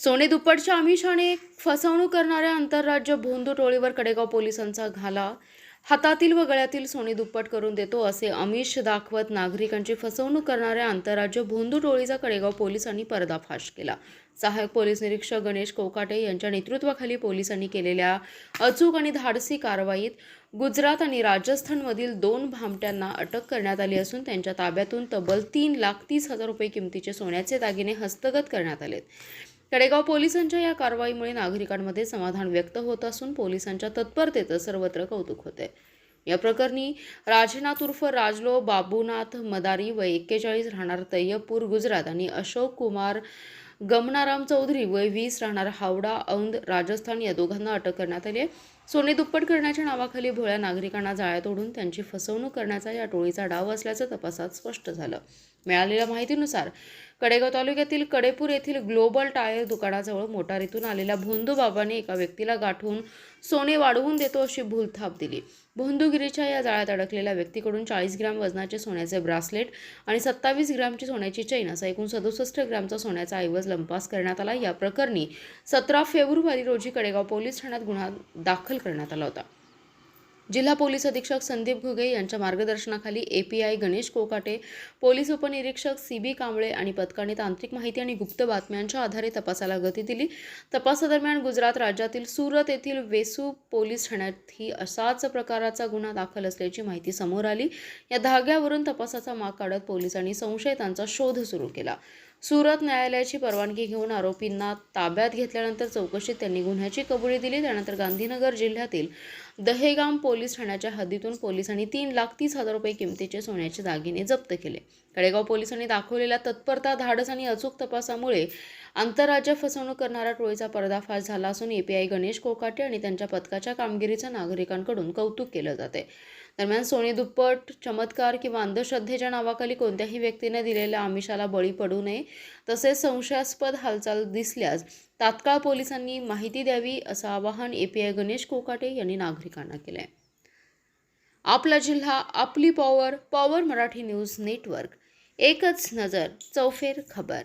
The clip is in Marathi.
सोने दुप्पटच्या आमिषाने फसवणूक करणाऱ्या आंतरराज्य भोंदू टोळीवर कडेगाव पोलिसांचा घाला. हातातील व गळ्यातील सोने दुप्पट करून देतो असे आमिष दाखवत नागरिकांची फसवणूक करणाऱ्या आंतरराज्य भोंदू टोळीचा कडेगाव पोलिसांनी पर्दाफाश केला. सहाय्यक पोलीस निरीक्षक गणेश कोकाटे यांच्या नेतृत्वाखाली पोलिसांनी केलेल्या अचूक आणि धाडसी कारवाईत गुजरात आणि राजस्थानमधील 2 भामट्यांना अटक करण्यात आली असून त्यांच्या ताब्यातून तब्बल 3,30,000 रुपये किमतीचे सोन्याचे दागिने हस्तगत करण्यात आलेत. कडेगाव पोलिसांच्या या कारवाईमुळे नागरिकांमध्ये समाधान व्यक्त होत असून पोलिसांच्या तत्परतेचं सर्वत्र कौतुक होते. या प्रकरणी राजनाथ उर्फ राजलो बाबूनाथ मदारी वय 41 राहणार तय्यपूर गुजरात आणि अशोक कुमार गमनाराम चौधरी वय 20 राहणार हावडा औंध राजस्थान या दोघांना अटक करण्यात आली आहे. सोने दुप्पट करण्याच्या नावाखाली भोळ्या नागरिकांना जाळ्यात ओढून त्यांची फसवणूक करण्याचा या टोळीचा डाव असल्याचं तपासात स्पष्ट झालं. मिळालेल्या माहितीनुसार कडेगाव तालुक्यातील कडेपूर येथील ग्लोबल टायर दुकानाजवळ मोटारीतून आलेल्या भोंदू बाबाने एका व्यक्तीला गाठून सोने वाढवून देतो अशी भूलथाप दिली. भोंदूगिरीच्या या जाळ्यात अडकलेल्या व्यक्तीकडून 40 ग्रॅम वजनाचे सोन्याचे ब्रासलेट आणि 27 ग्रॅमची सोन्याची चैन असा एकूण 67 ग्रॅमचा सोन्याचा ऐवज लंपास करण्यात आला. या प्रकरणी 17 फेब्रुवारी रोजी कडेगाव पोलीस ठाण्यात गुन्हा दाखल करण्यात आला होता. जिल्हा पोलीस अधीक्षक संदीप घुगे यांच्या मार्गदर्शनाखाली API गणेश कोकाटे, पोलीस उपनिरीक्षक CB कांबळे आणि पथकाने तांत्रिक माहिती आणि गुप्त बातम्यांच्या आधारे तपासाला गती दिली. तपासादरम्यान गुजरात राज्यातील सुरत येथील वेसू पोलीस ठाण्यातही असाच प्रकाराचा गुन्हा दाखल असल्याची माहिती समोर आली. या धाग्यावरून तपासाचा माग काढत पोलिसांनी संशयितांचा शोध सुरू केला. सुरत न्यायालयाची परवानगी घेऊन आरोपींना ताब्यात घेतल्यानंतर चौकशीत त्यांनी गुन्ह्याची कबुली दिली. त्यानंतर गांधीनगर जिल्ह्यातील दहेगाम पोलीस ठाण्याच्या हद्दीतून पोलिसांनी 3,30,000 रुपये किमतीचे सोन्याचे दागिने जप्त केले. कडेगाव पोलिसांनी दाखवलेल्या तत्परता, धाडस आणि अचूक तपासामुळे आंतरराज्य फसवणूक करणाऱ्या टोळीचा पर्दाफाश झाला असून API गणेश कोकाटे आणि त्यांच्या पथकाच्या कामगिरीचं नागरिकांकडून कौतुक केलं जाते. दरम्यान सोने दुप्पट, चमत्कार किंवा अंधश्रद्धेच्या नावाखाली कोणत्याही व्यक्तीने दिलेल्या आमिषाला बळी पडू नये. तसेच संशयास्पद हालचाल दिसल्यास तात्काळ पोलिसांनी माहिती द्यावी असं आवाहन API गणेश कोकाटे यांनी नागरिकांना केलं आहे. आपला जिल्हा, आपली power, power Marathi news network. एकच नजर, चौफेर खबर.